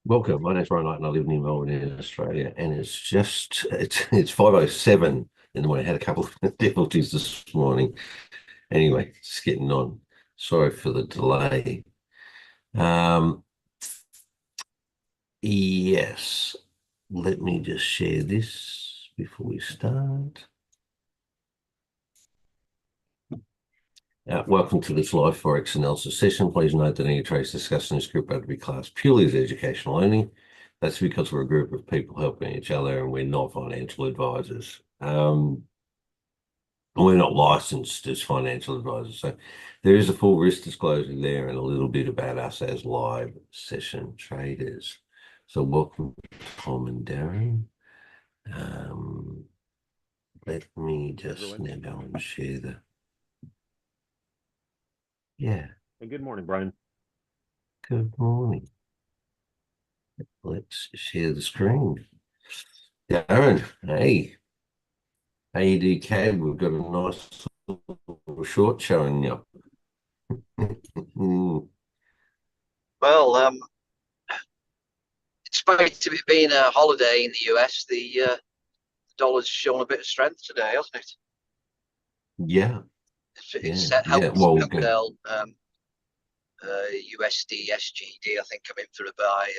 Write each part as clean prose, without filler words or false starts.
Welcome. My name's Brian Knight and I live near Melbourne in Australia. And it's 5:07 in the morning. I had a couple of difficulties this morning. Anyway, just getting on. Sorry for the delay. Um, yes, let me just share this before we start. Welcome to this live Forex analysis session. Please note that any trades discussed in this group are to be classed purely as educational only. That's because we're a group of people helping each other and we're not financial advisors. We're not licensed as financial advisors. So there is a full risk disclosure there and a little bit about us as live session traders. So welcome, Tom and Darren. Let me just now go and share the. Yeah. And good morning, Brian. Good morning. Let's share the screen. Darren, hey. AED we've got a nice little short showing you. Well, despite it being a holiday in the US, the dollar's shown a bit of strength today, hasn't it? Yeah. Helped Well, sell USD, SGD, I think, coming through by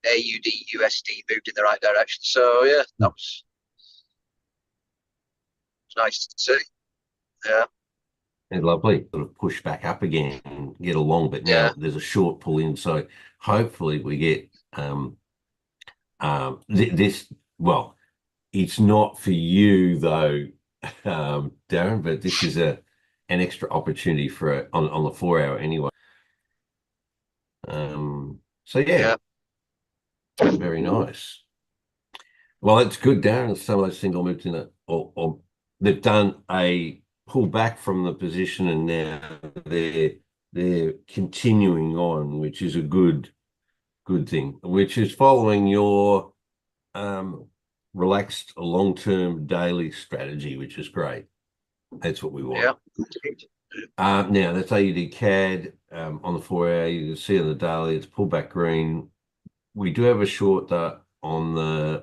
AUD, USD moved in the right direction. So, yeah, that was nice to see. Yeah. lovely. Sort of push back up again and get along, but now there's a short pull in. So hopefully we get this. Well, it's not for you though, Darren, but this is an extra opportunity for on the 4 hour anyway. So yeah, very nice. Well, it's good, Darren. Some of those things all moved in it, or they've done a pull back from the position, and now they're continuing on, which is a good thing. Which is following your relaxed long-term daily strategy, which is great. That's what we want. Now that's AUD CAD on the 4 hour. You can see on the daily it's pulled back green. We do have a short on the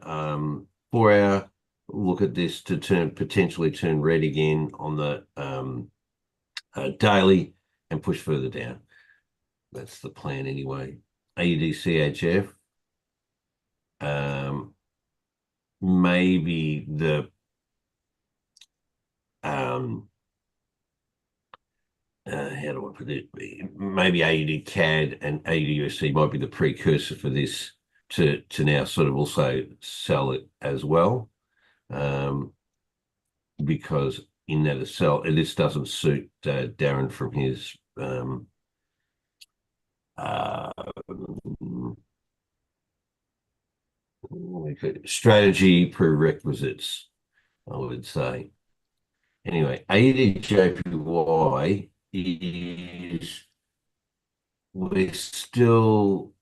4 hour. Look at this to potentially turn red again on the daily and push further down. That's the plan anyway. AUD CHF. Maybe the how do I put it? Maybe AUD CAD and AUD USD might be the precursor for this to now sort of also sell it as well, because in that this doesn't suit Darren from his strategy prerequisites, I would say. Anyway, AUD is we're still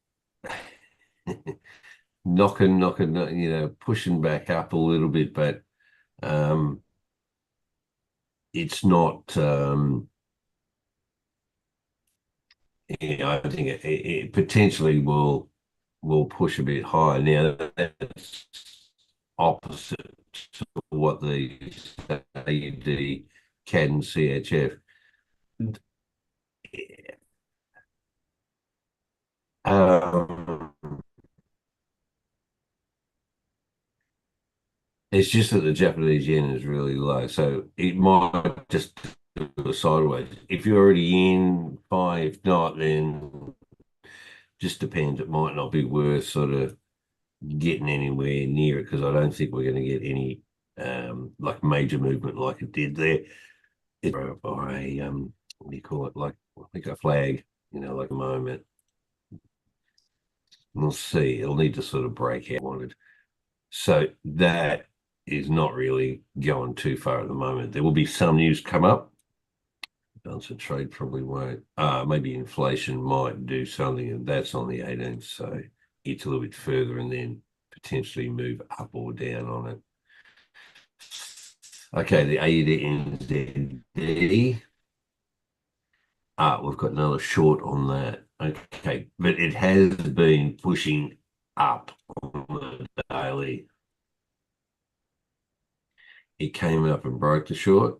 knocking, pushing back up a little bit, but it's not. I think it potentially will push a bit higher. Now that's opposite to what the AUD CAD and CHF. It's just that the Japanese yen is really low, so it might just do a sideways. If you're already in, fine. If not, then just depends. It might not be worth sort of getting anywhere near it because I don't think we're going to get any like major movement like it did there. Or a what do you call it? Like I think a flag, like a moment. We'll see. It'll need to sort of break out. Wanted. So that is not really going too far at the moment. There will be some news come up. Balance of trade probably won't. Maybe inflation might do something, and that's on the 18th. So it's a little bit further and then potentially move up or down on it. Okay, the AUD NZD. We've got another short on that. Okay, but it has been pushing up on the daily. It came up and broke the short.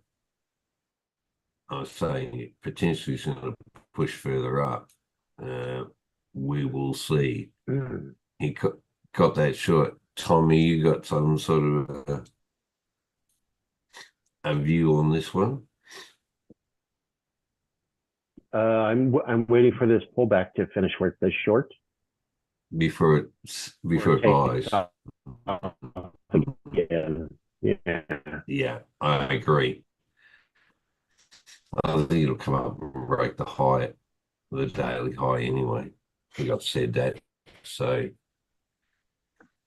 I was saying it potentially is going to push further up. We will see. He got that short. Tommy, you got some sort of a view on this one? I'm waiting for this pullback to finish where it says short before it buys. Again. Yeah. Yeah, I agree. I think it'll come up and break the high, the daily high anyway. I think I've said that. So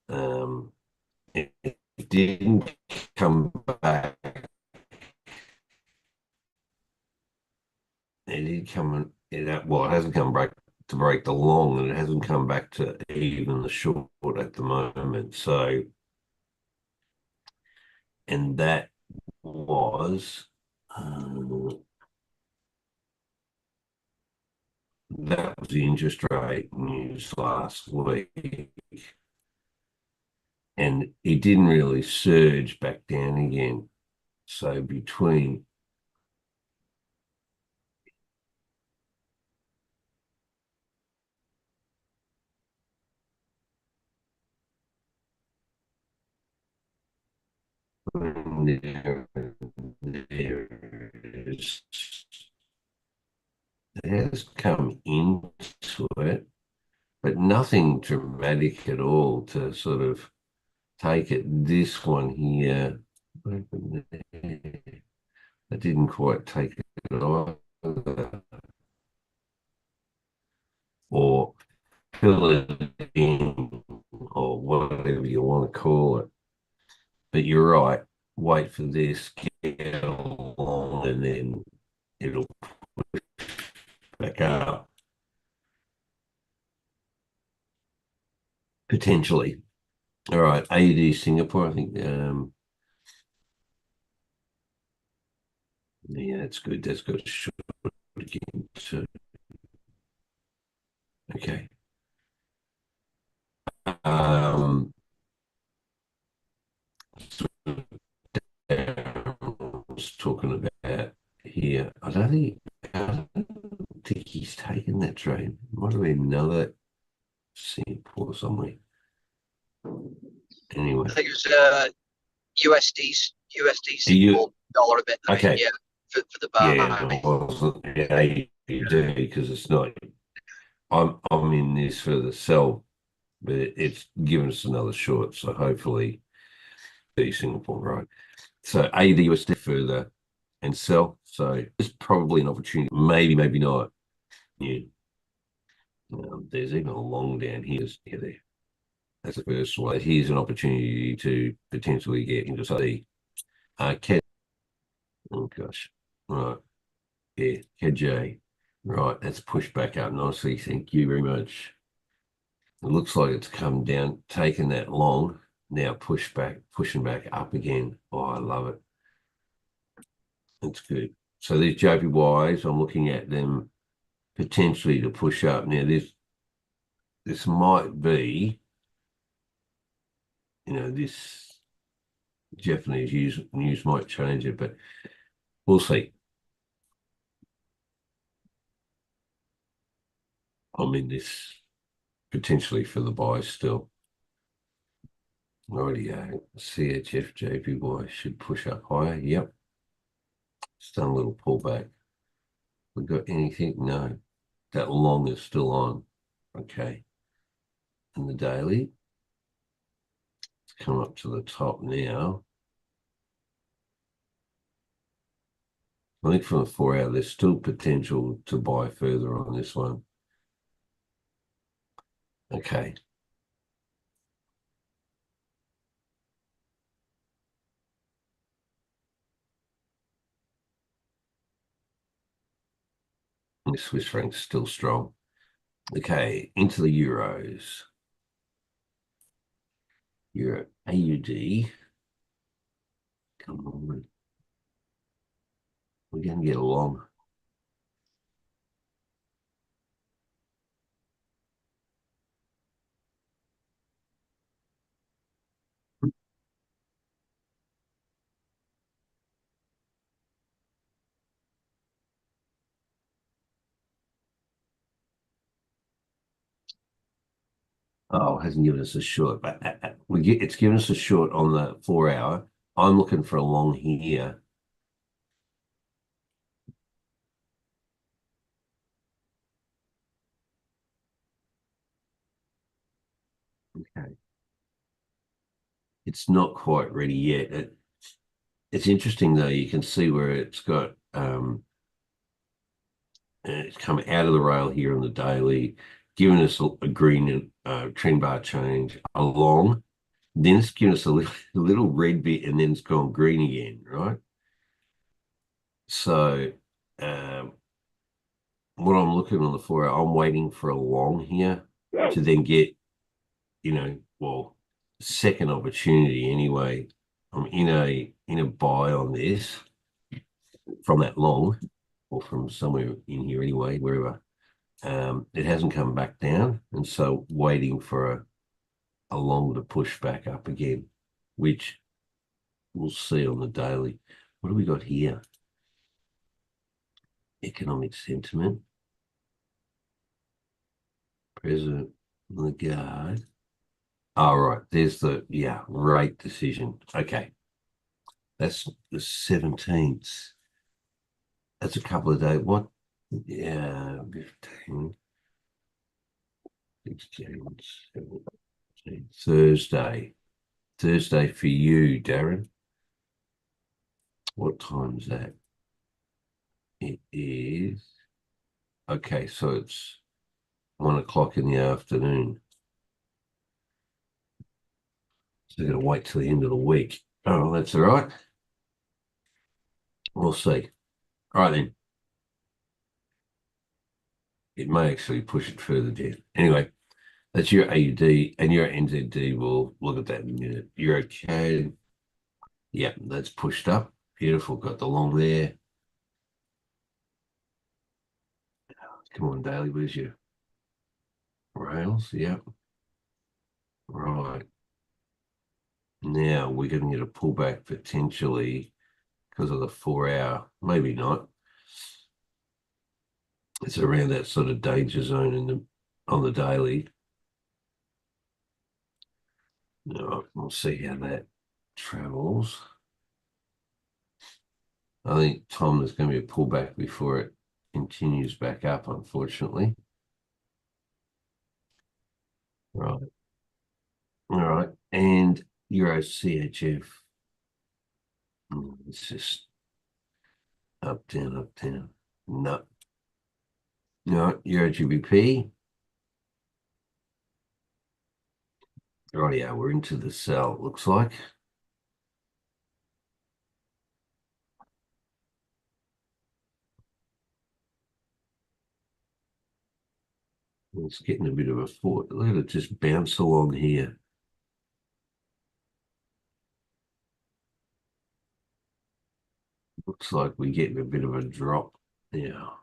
it didn't come back. It did come well, it hasn't come back to break the long, and it hasn't come back to even the short at the moment. So, and that was the interest rate news last week, and it didn't really surge back down again. So between there, it has come into it, but nothing dramatic at all to sort of take it. This one here, I didn't quite take it either, or fill it in, or whatever you want to call it. But you're right. Wait for this, get along, and then it'll back up potentially. All right, AUD Singapore. I think. Yeah, that's good. That's got a short again. So, okay. So, I was talking about here. I don't think he's taken that trade. Might have been another Singapore somewhere. Anyway, I think it was USD Singapore dollar a bit. Okay. Yeah, for the buy. Yeah, well, yeah, you do because it's not. I'm in this for the sell, but it's given us another short, so hopefully the Singapore right. So AUD USD further and sell. So it's probably an opportunity. Maybe not. Yeah. There's even a long down here. Yeah, there. That's the first one. Here's an opportunity to potentially get into the oh gosh. Right. Yeah, KJ. Right, that's pushed back up nicely. Thank you very much. It looks like it's come down, taken that long. Now pushing back up again. Oh, I love it. That's good. So these JPYs, I'm looking at them potentially to push up. Now this might be, this Japanese news might change it, but we'll see. I'm in this potentially for the buy still. Rightio. CHF JPY should push up higher. Yep. It's done a little pullback. We got anything? No. That long is still on. Okay. And the daily, it's come up to the top now. I think from the 4 hour, there's still potential to buy further on this one. Okay. The Swiss franc's still strong. Okay, into the euros. Euro AUD. Come on. We're going to get along. Oh, it hasn't given us a short, but it's given us a short on the 4 hour. I'm looking for a long here. Okay. It's not quite ready yet. It's interesting though. You can see where it's got it's come out of the rail here on the daily, giving us a green trend bar change along. Then it's given us a little red bit, and then it's gone green again, right? So, what I'm looking on the 4 hour, I'm waiting for a long here to then get, well, second opportunity anyway. I'm in a buy on this from that long, or from somewhere in here anyway, wherever. It hasn't come back down, and so waiting for a long to push back up again, which we'll see on the daily. What do we got here? Economic sentiment. President Lagarde. Oh, right. There's rate decision. Okay. That's the 17th. That's a couple of days. What? Yeah, 15, 16, 17. Thursday. Thursday for you, Darren. What time is that? It is. Okay, so it's 1 o'clock in the afternoon. So I'm going to wait till the end of the week. Oh, that's all right. We'll see. All right, then. It may actually push it further down. Anyway, that's your AUD, and your NZD. We'll look at that in a minute. You're okay. Yeah, that's pushed up. Beautiful. Got the long there. Come on, daily. Where's your rails? Yep. Right. Now we're going to get a pullback potentially because of the 4 hour. Maybe not. It's around that sort of danger zone on the daily. No, we'll see how that travels. I think, Tom, there's going to be a pullback before it continues back up, unfortunately. Right. All right. And Euro CHF. It's just up, down, up, down. No. No, Euro GBP. Right, yeah, we're into the sell, it looks like. It's getting a bit of a foot. Let it just bounce along here. Looks like we're getting a bit of a drop now.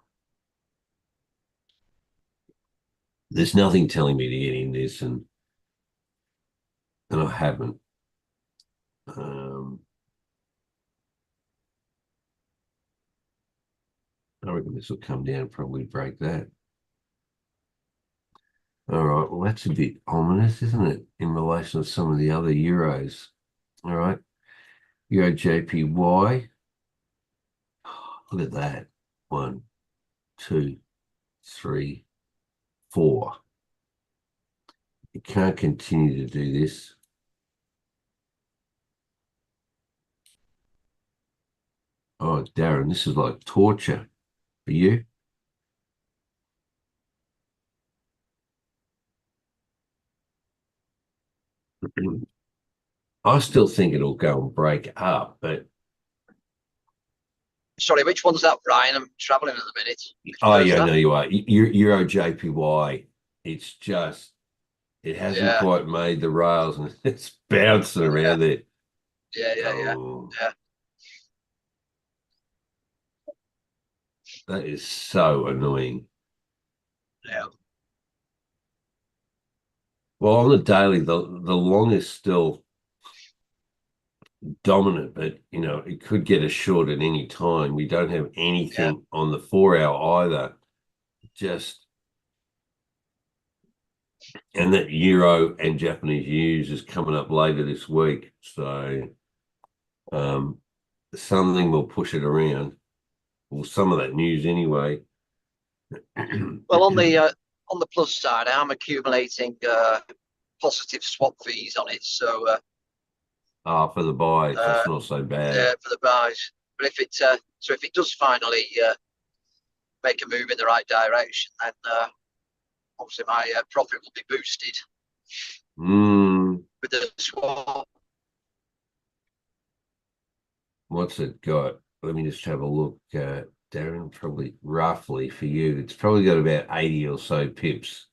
There's nothing telling me to get in this, and I haven't. I reckon this will come down, probably break that. All right, well, that's a bit ominous, isn't it, in relation to some of the other euros? All right, Euro JPY. Look at that. 1, 2, 3, 4. You can't continue to do this. Oh, Darren, this is like torture for you. I still think it'll go and break up, but Sorry, which one's that, Brian? I'm travelling at the minute. oh yeah, no, you are. Euro JPY. It's just it hasn't quite made the rails, and it's bouncing around there. Yeah. That is so annoying. Yeah. Well, on the daily, the long is still dominant, but it could get a short at any time. We don't have anything on the 4 hour either. Just And that euro and Japanese news is coming up later this week. So something will push it around. Well, some of that news anyway. Well, on the plus side, I'm accumulating positive swap fees on it, so For the buys, that's not so bad. for the buys. But if it does finally make a move in the right direction, then obviously my profit will be boosted with the swap. What's it got? Let me just have a look. Darren, probably roughly for you, it's probably got about 80 or so pips,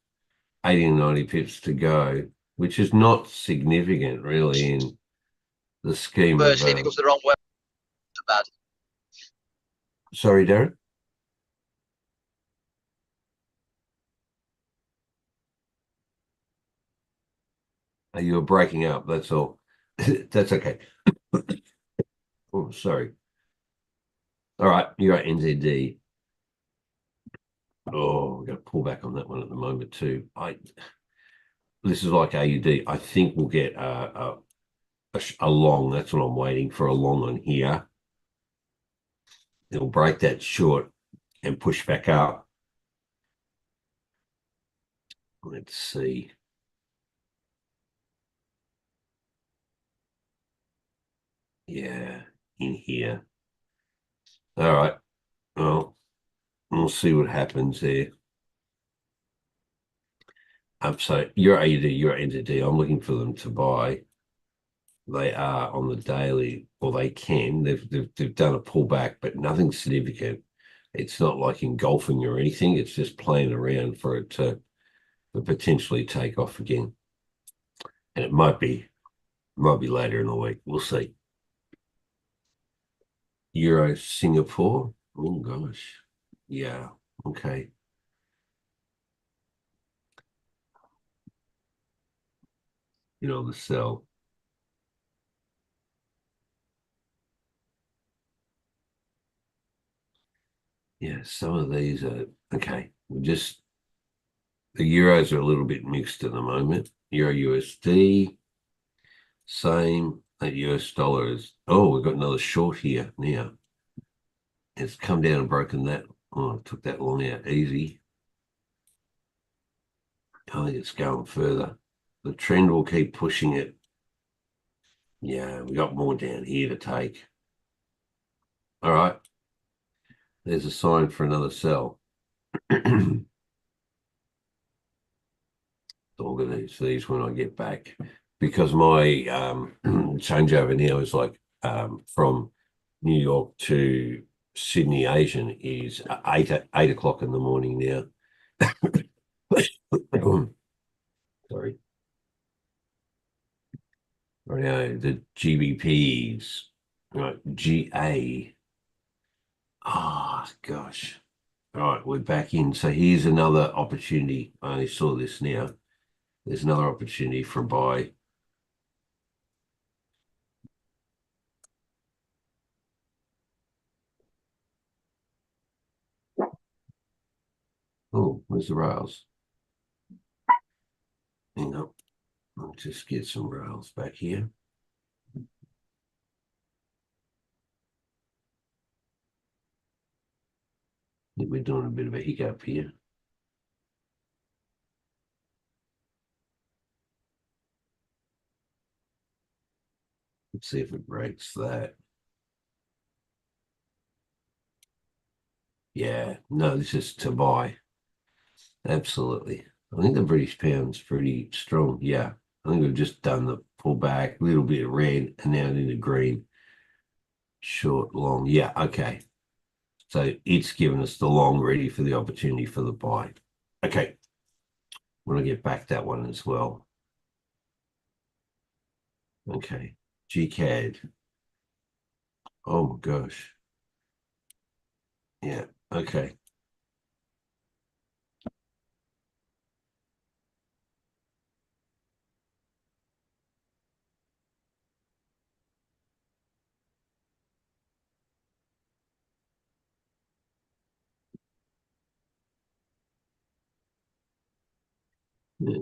80 and 90 pips to go, which is not significant really in the scheme of. Firstly, if it goes the wrong way, it's bad. Sorry, Darren? You were breaking up, that's all. That's okay. Oh, sorry. All right, you're at NZD. Oh, we're going to pull back on that one at the moment too. This is like AUD. I think we'll get a long. That's what I'm waiting for, a long on here. It'll break that short and push back up. Let's see. Yeah, in here. All right. Well, we'll see what happens there. So you're AUD, you're NZD. I'm looking for them to buy. They are on the daily, or they can. They've done a pullback, but nothing significant. It's not like engulfing or anything. It's just playing around for it to potentially take off again. And it might be later in the week. We'll see. Euro Singapore. Oh gosh. Yeah. Okay. The sell. Yeah, some of these are okay. The euros are a little bit mixed at the moment. Euro USD, same. That US dollar is, we've got another short here now. It's come down and broken that. Oh, it took that long out easy. I think it's going further. The trend will keep pushing it. Yeah, we got more down here to take. All right. There's a sign for another sell. I'm going to use these when I get back because my changeover now is like from New York to Sydney Asian is 8 o'clock in the morning now. Sorry. Right, the GBPs, right? GA. Oh gosh. All right, we're back in. So here's another opportunity. I only saw this now. There's another opportunity for buy. Oh, where's the rails? Hang on. I'll just get some rails back here. I think we're doing a bit of a hiccup here. Let's see if it breaks that. Yeah, no, this is to buy. Absolutely. I think the British pound's pretty strong. Yeah, I think we've just done the pullback, a little bit of red, and now into green. Short, long. Yeah, okay. So it's given us the long ready for the opportunity for the buy. Okay. Want to get back that one as well. Okay. GCAD. Oh my gosh. Yeah. Okay. Yeah.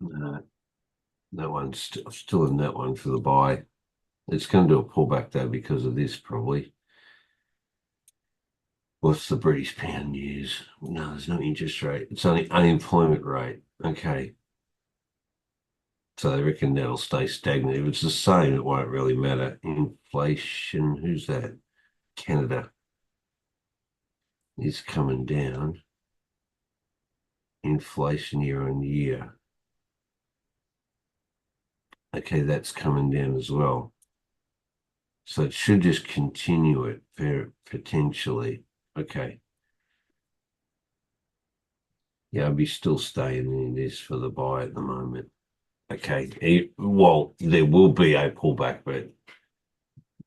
That one's still in that one for the buy. It's going to do a pullback though because of this probably. What's the British pound news? No, there's no interest rate. It's only unemployment rate. Okay. So they reckon that'll stay stagnant. If it's the same, it won't really matter. Inflation, who's that? Canada is coming down. Inflation year on year. Okay, that's coming down as well. So it should just continue it potentially. Okay. Yeah, I'll be still staying in this for the buy at the moment. Okay. Well, there will be a pullback, but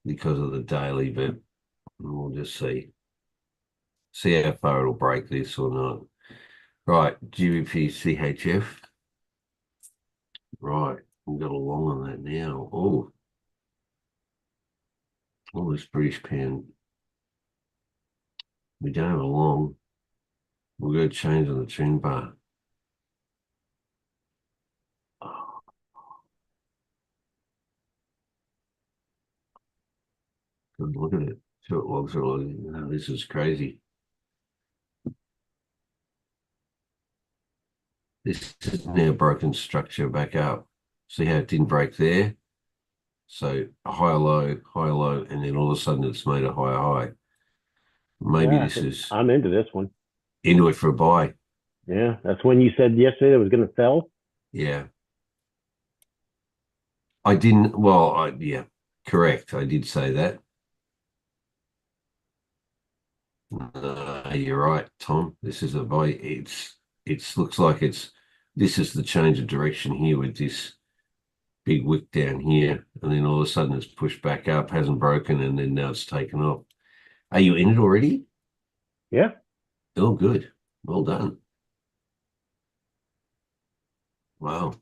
because of the daily, but we'll just see how far it'll break this or not. Right, GBP CHF. Right, we've got a long on that now. Oh, this British pound. We don't have a long. We'll go change on the trend bar. Oh, good look at it. Short logs are all, this is crazy. This is now broken structure back up. See how it didn't break there? So a higher low, and then all of a sudden it's made a higher high. Maybe Yeah, this is I'm into this one. into it for a buy. Yeah, that's when you said yesterday it was going to sell. Yeah. I didn't, well, yeah, correct. I did say that. You're right, Tom. This is a buy. It looks like this is the change of direction here with this big wick down here, and then all of a sudden it's pushed back up, hasn't broken, and then now it's taken off. Are you in it already? Yeah. Oh, good. Well done. Wow.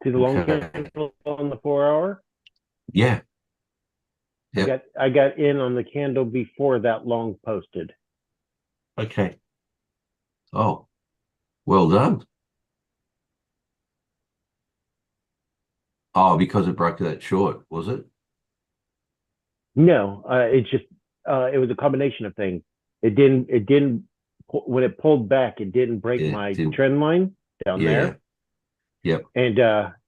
See the long Okay. candle on the 4 hour? Yeah. Yep. I got in on the candle before that long posted. Okay. Oh, well done. Oh, because it broke that short, was it? No, it was a combination of things. It didn't when it pulled back, it didn't break Yeah. my Didn't. trend line down Yeah. there. Yep. And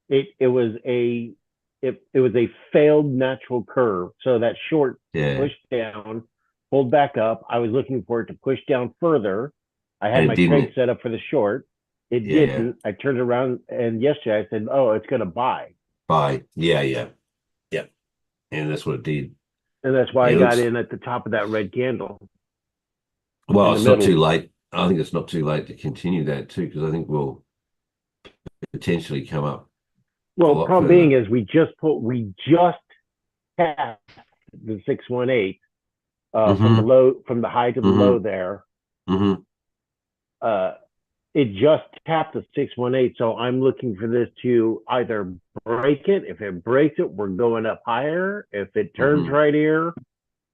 it was a failed natural curve. So that short Yeah. pushed down, pulled back up. I was looking for it to push down further. I had And my it didn't. trade set up for the short. It Yeah. didn't. I turned around and yesterday I said, "Oh, it's going to buy," Buy. Yeah. Yeah. Yep. And that's what it did. and that's why Yeah, I it got looks in at the top of that red candle well, in the it's not too middle. late. I think it's not too late to continue that too, because I think we'll potentially come up a Well, lot problem being further. is we just passed the 618 from the Mm-hmm. low, from the high to the low Mm-hmm. there. Mm-hmm. Uh, it just tapped the 618, so I'm looking for this to either break it. If it breaks it, we're going up higher. If it turns Mm-hmm. right here,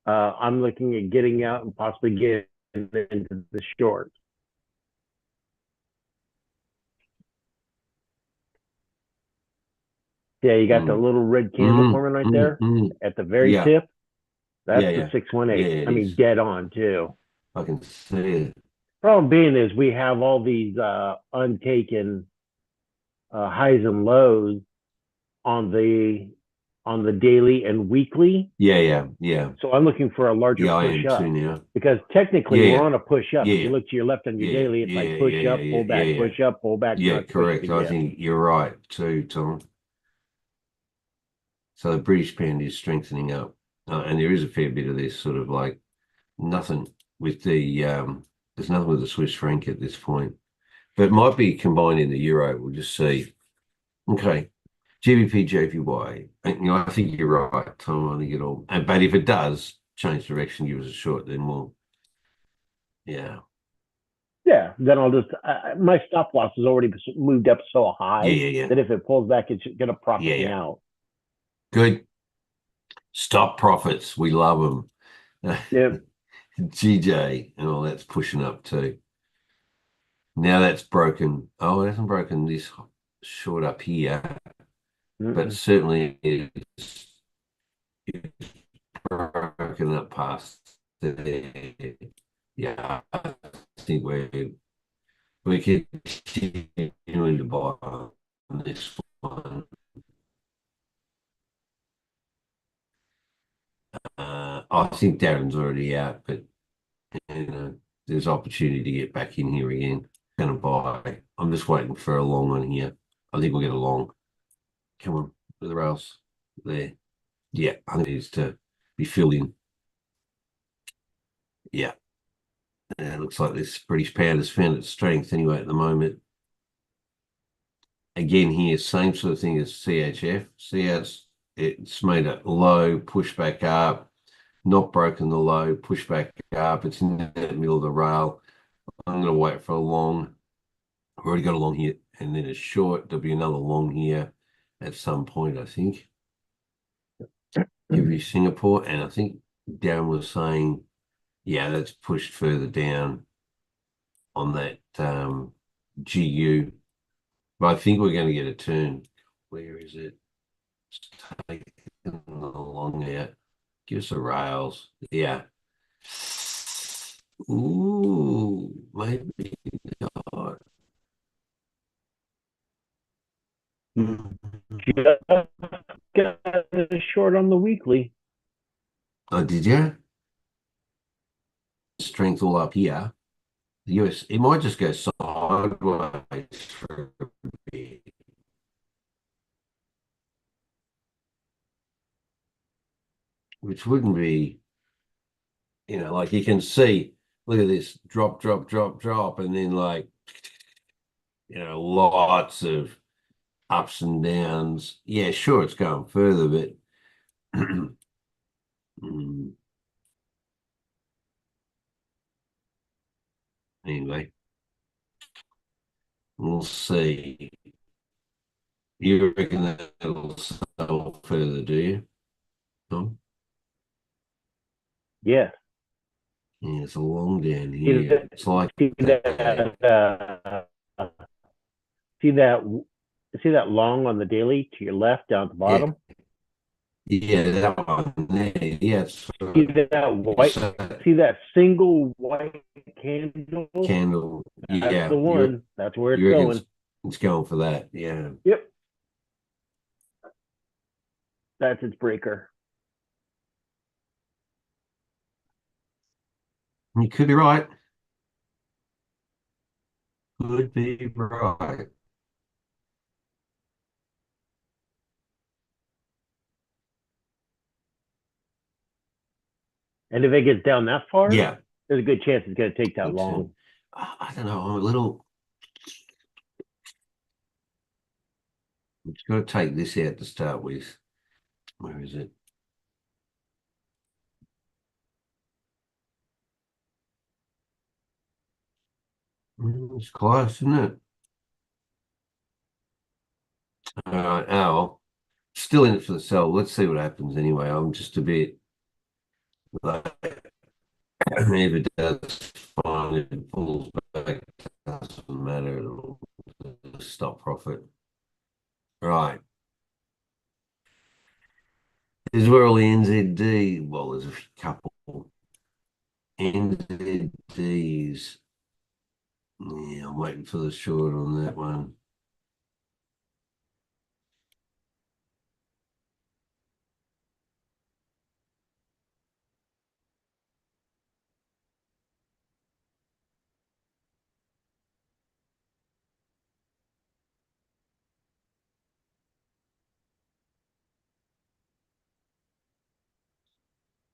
I'm looking at getting out and possibly getting into the short. Yeah, you got the little red candle forming right Mm-hmm. there Mm-hmm. at the very Yeah. tip. That's Yeah. the Yeah. Yeah, 618. it I mean, is. dead on too. I can see it. Problem being is we have all these untaken highs and lows on the daily and weekly. Yeah. Yeah. Yeah. So I'm looking for a larger Yeah, I push am too up now. because technically we're Yeah. on a push up. If you Yeah. look to your left on your Yeah. daily, it's Yeah. like Yeah. push Yeah. up, Yeah. pull Yeah. back, Yeah. push up, pull back. Now Yeah, it's pushing correct. I again. think you're right too, Tom. So the British pound is strengthening up, and there is a fair bit of this sort of like nothing with there's nothing with the Swiss franc at this point, but it might be combined in the euro. We'll just see. Okay, GBP JPY. I think you're right, Tom. I think it all. But if it does change direction, give us a short, then we'll. Yeah. Yeah, then I'll just my stop loss has already moved up so Yeah. high Yeah. Yeah. that if it pulls back, it's going to Yeah. profit me Yeah. out. Good. Stop profits. We love them. Yeah. GJ and all that's pushing up too. Now that's broken. Oh, it hasn't broken this short up here, but Mm-mm. certainly it's broken up past there. Yeah, I think we're continuing to buy on this one. I think Darren's already out, but there's opportunity to get back in here again. Going to buy. I'm just waiting for a long one here. I think we'll get a long. Come on, with the rails there. Yeah, I think it needs to be filled in. Yeah, it looks like this British pound has found its strength anyway at the moment. Again, here, same sort of thing as CHF. See how it's made a low, push back up, not broken the low, push back up. It's in the middle of the rail. I'm going to wait for a long. I've already got a long here, and then a short. There'll be another long here at some point, I think. Give you Singapore, and I think Darren was saying, yeah, that's pushed further down on that GU. But I think we're going to get a turn. Where is it? It's taking along out. Give us a rails. Yeah. Ooh, maybe not. Just got a short on the weekly. Oh, did you? Strength all up here. The US, it might just go sideways for a bit. Which wouldn't be, like you can see, look at this drop, drop, drop, drop, and then like, lots of ups and downs. Yeah, sure, it's going further, but anyway, we'll see. You reckon that it'll sell further, do you, Tom? Yes. Yeah, it's a long down See here. that, It's like see that. that, see that, see that long on the daily to your left down at the Yeah, bottom? yeah, that one there. Yeah, See that white, see that single white candle? candle. That's Yeah, the one. That's where it's you reckon going. it's going for that? Yeah. Yep. That's its breaker. You could be right. Could be right. And if it gets down that far, Yeah, there's a good chance it's going to take that think so. long. I don't know. I'm a little. I'm just going to take this out to start with. Where is it? It's close, isn't it? All right. Oh, well, still in it for the sell. Let's see what happens anyway. I'm just a bit like, if it does fine, if it pulls back, doesn't matter. It'll stop profit. Right. This is where all the NZD, well, there's a couple NZDs. Yeah, I'm waiting for the short on that one.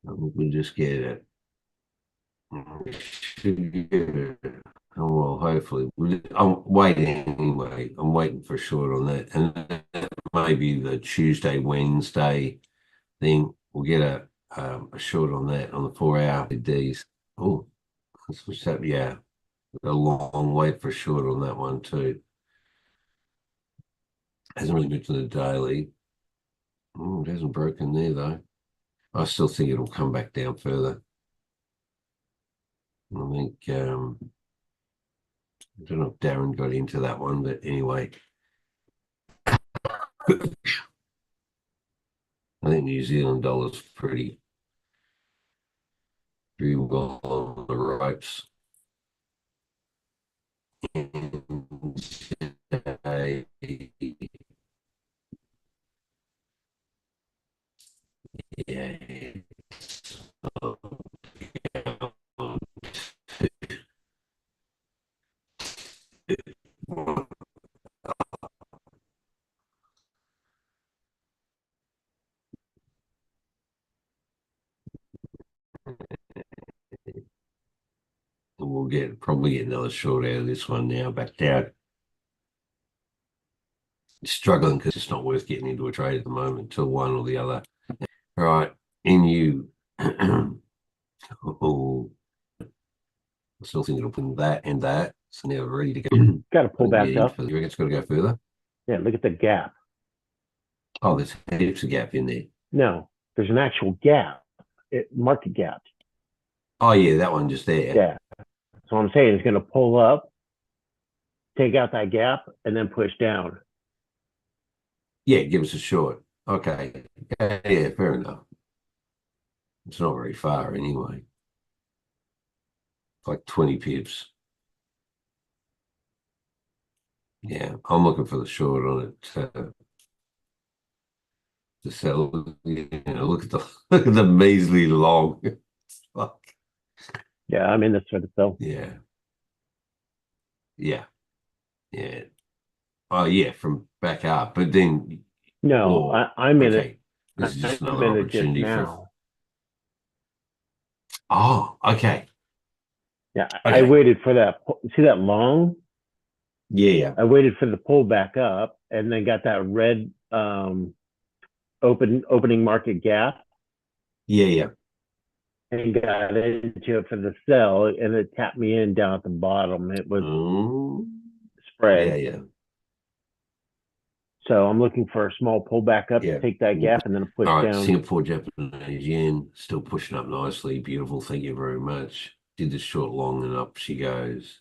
I think we just get it. We should get it. Oh, well, hopefully. I'm waiting anyway. I'm waiting for a short on that. And maybe the Tuesday, Wednesday thing, we'll get a short on that on the 4 hour Ds. Oh, that's what's that. Yeah, a long wait for a short on that one too. Hasn't really moved to the daily. Oh, it hasn't broken there though. I still think it'll come back down further. I think I don't know if Darren got into that one, but anyway. I think New Zealand dollar's pretty well on the ropes. And yeah. We'll probably get another short out of this one now, back down. Struggling because it's not worth getting into a trade at the moment till one or the other. All right, NU. Oh, I still think it'll put that and that. So now we're ready to go. Got to pull back up. You reckon it's got to go further? Yeah, look at the gap. Oh, there's heaps of gap in there. No, there's an actual gap, market gap. Oh yeah, that one just there. Yeah. So I'm saying it's going to pull up, take out that gap, and then push down. Yeah, give us a short. Okay. Yeah, fair enough. It's not very far anyway. Like 20 pips. Yeah, I'm looking for the short on it to sell. Look at the measly long. Fuck. Yeah, I'm in this for the sell. Yeah. Yeah. Yeah. Oh yeah, from back up. But then No, I'm in it. This is just I'm another in it opportunity just for. now. Oh, okay. Yeah, Okay. I waited for that. See that long? Yeah. I waited for the pull back up, and then got that red opening market gap, Yeah. and got into it for the sell, and it tapped me in down at the bottom. It was spread. Yeah. So I'm looking for a small pullback up to take that gap and then a push All right, down. Singapore Japanese yen still pushing up nicely. Beautiful. Thank you very much. Did the short long and up she goes.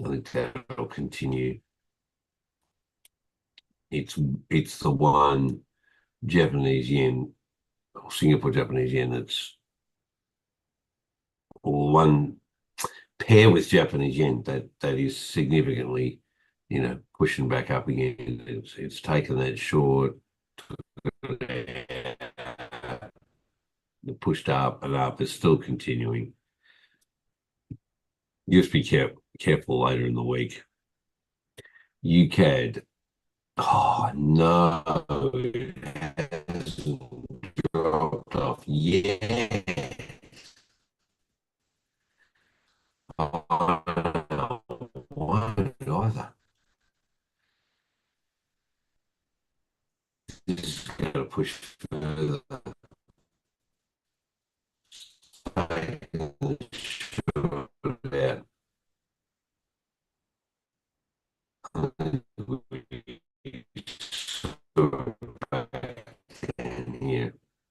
I think that'll continue. It's the one Japanese yen or Singapore Japanese yen that's or one pair with Japanese yen that is significantly, pushing back up again. It's taken that short, pushed up and up. It's still continuing. Just be careful later in the week. UCAD. Oh no, it hasn't dropped off yet. Oh, why either? This is going to push further.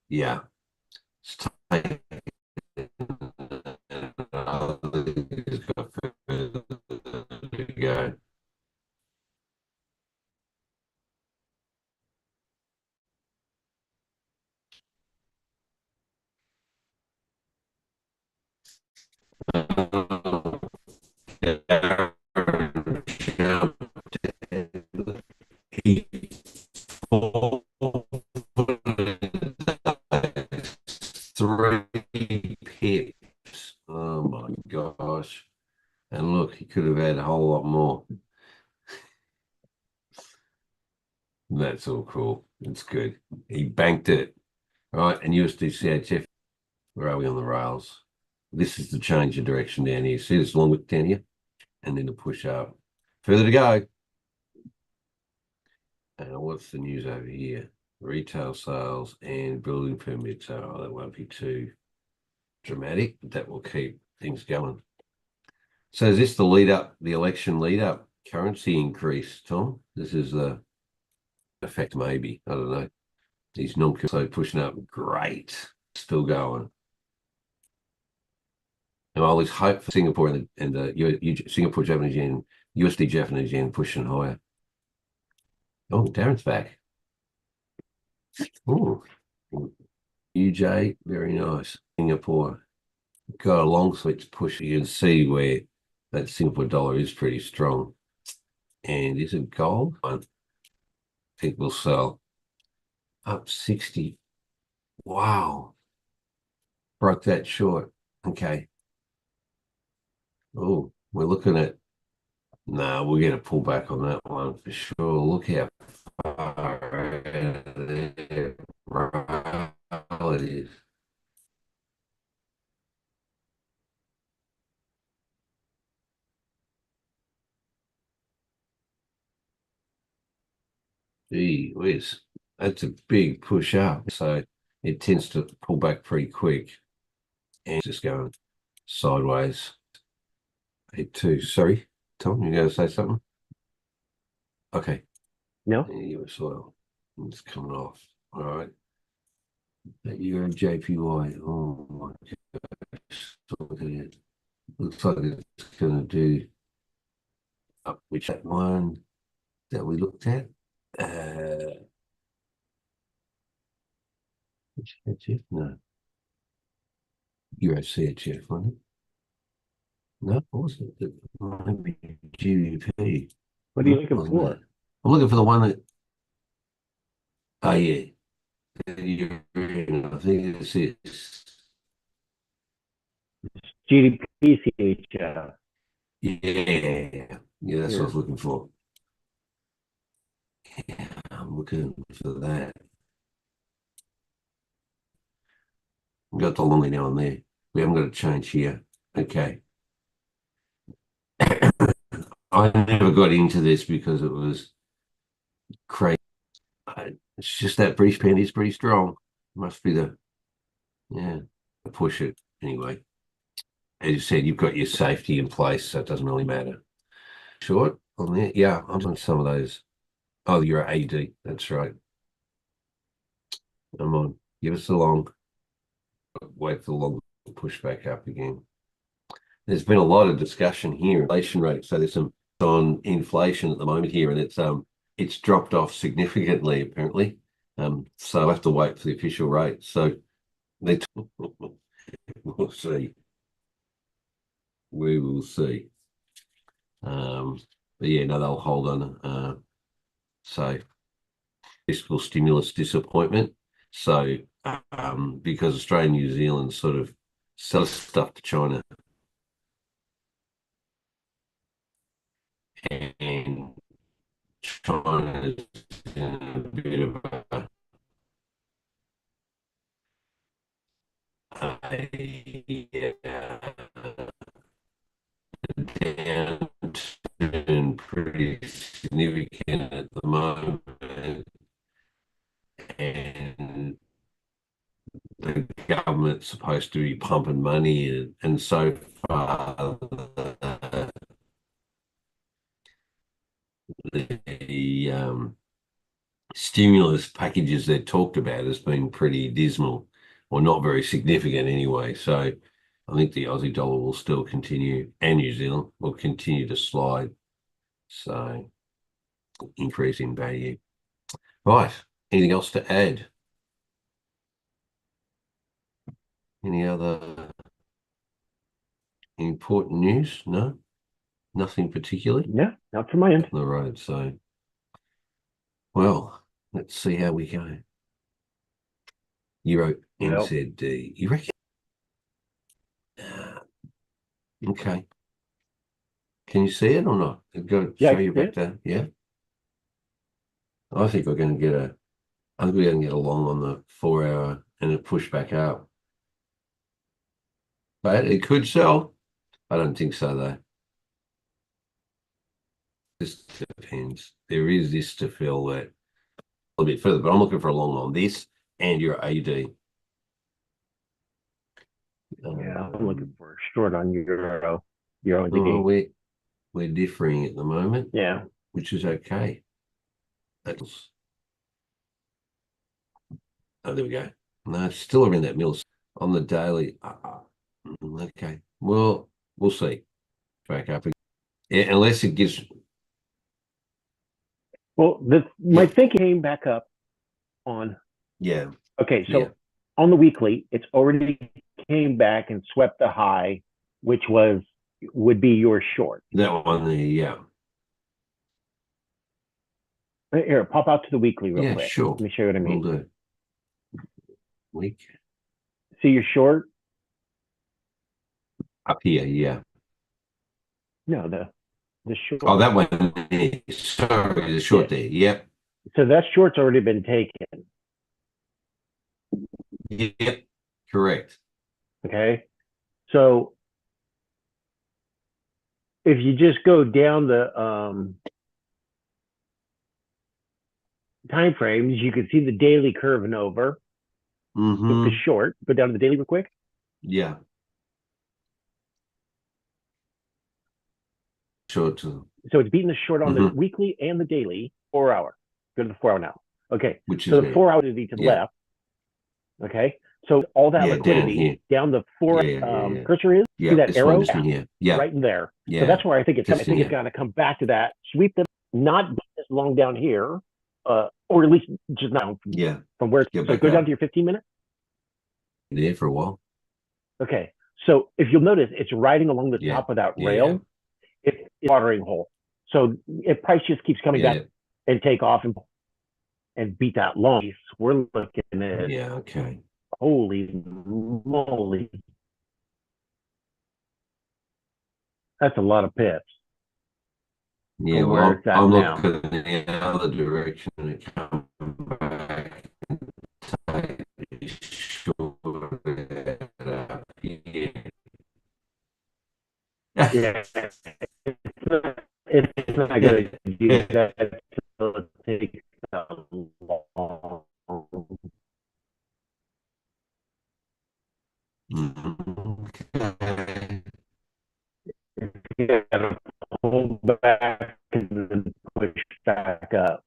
Yeah. It's time. It's got further to go. He three pips. Oh my gosh. And look, he could have had a whole lot more. That's all cool. It's good. He banked it. All right. And USD CHF, where are we on the rails? This is the change of direction down here. See this long wick down here? And then to push up. Further to go. And what's the news over here? Retail sales and building permits. Oh, that won't be too dramatic, but that will keep things going. So is this the lead up, the election lead up currency increase, Tom? This is the effect, maybe. I don't know. These non so pushing up, great. Still going. And I always hope for Singapore and the Singapore Japanese yen, USD Japanese yen pushing higher. Oh, Darren's back. Oh, UJ, very nice. Singapore got a long switch push. You can see where that Singapore dollar is pretty strong. And is it gold? I think we'll sell up 60. Wow. Broke that short. Okay. Oh, we're looking at, no, we're going to pull back on that one for sure. Look how far out there it is. Gee whiz, that's a big push up. So it tends to pull back pretty quick and just going sideways. Two. Sorry, Tom, you going to say something? Okay. No. US oil. It's coming off. All right. That Euro JPY. Oh my gosh. Look at it. Looks like it's going to do up which that one that we looked at. Which HF? No. Euro CHF, wasn't it? No, it wasn't. It might be GBP. What are you No, looking wasn't for? it? I'm looking for the one that. Oh yeah. I think it's this. GDP CHF. Yeah. Yeah, that's what I Here. was looking for. Yeah, I'm looking for that. We've got the long now on there. We haven't got a change here. Okay. I never got into this because it was crazy. It's just that breach pen is pretty strong. Must be yeah, push it anyway. As you said, you've got your safety in place, so it doesn't really matter. Short on there? Yeah, I'm on some of those. Oh, you're AD. That's right. I'm on. Give us a long. Wait for the long push back up again. There's been a lot of discussion here, inflation rate. So there's some on inflation at the moment here, and it's dropped off significantly apparently. So I have to wait for the official rate. So they we'll see. We will see. But yeah, no, they'll hold on. So fiscal stimulus disappointment. So because Australia and New Zealand sort of sell stuff to China and China is in a bit of downturn pretty significant at the moment, and the government's supposed to be pumping money in, and so far the stimulus packages they talked about has been pretty dismal or not very significant anyway. So I think the Aussie dollar will still continue, and New Zealand will continue to slide. So increase in value. Right. Anything else to add? Any other important news? No, nothing particularly. Yeah, not from my end. On the road. So, well, let's see how we go. Euro Well, NZD. You reckon? Okay. Can you see it or not? I've got to yeah, show you back there. Yeah. I think we're going to get I think we're going to get along on the 4 hour and a push back up. But it could sell. I don't think so though. This depends. There is this to fill that a little bit further, but I'm looking for a long on this and your AD. yeah, I'm looking for a short on Euro. We're differing at the moment. Yeah. Which is okay. That's there we go. No, it's still around that middle on the daily. Okay, Well, we'll see. Back up again. Yeah, unless it gives. Well, my thinking came back up on. Yeah. Okay, so Yeah. on the weekly, it's already came back and swept the high, which would be your short. That one there, yeah. Here, pop out to the weekly real Yeah, quick. sure. Let me show you what I mean. Will do. Week See your short? up here, yeah. No, the short. Oh, that one there. Sorry, the short there. Yep. So that short's already been taken. Yep. Correct. Okay. So if you just go down the time frames, you can see the daily curving over with the short. Go down to the daily real quick. Yeah. Short to So it's beating the short on the weekly and the daily 4 hour. Go to the 4 hour now. Okay. which So is the 4 hour to the Yeah. left. Okay. So all that Yeah, down liquidity here. down the 4 Yeah. cursor is. Yeah, See that this arrow? one, this one here. Yeah. Right in there. Yeah. So that's where I think it's. I Just think in it's going to come back to that. Sweep them, not as long down here, or at least just now Yeah. from where. Get So back go down up. to your 15 minute. There for a while. Okay. So if you'll notice, it's riding along the Yeah. top of that Yeah. rail. It's a watering hole. So if price just keeps coming Yeah. back and take off and beat that long, we're looking at Yeah. Okay. holy moly. That's a lot of pips. Yeah. From where Well, it's at I'm now. looking in the other direction and come back and take short up here. Yeah. It's not going to do that until it takes that long. Okay. You got to pull back and then push back up.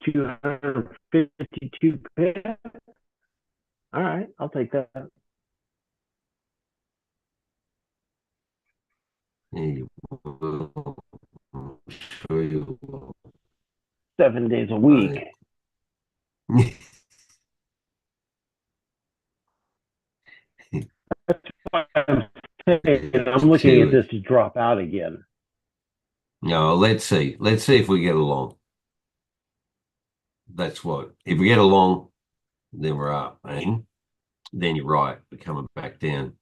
252 pips. All right, I'll take that. You will. I'm sure you will. 7 days a week. I'm saying I'm looking at this to drop out again. No, let's see. Let's see if we get along. That's what. If we get along, then we're up. And then you're right. We're coming back down.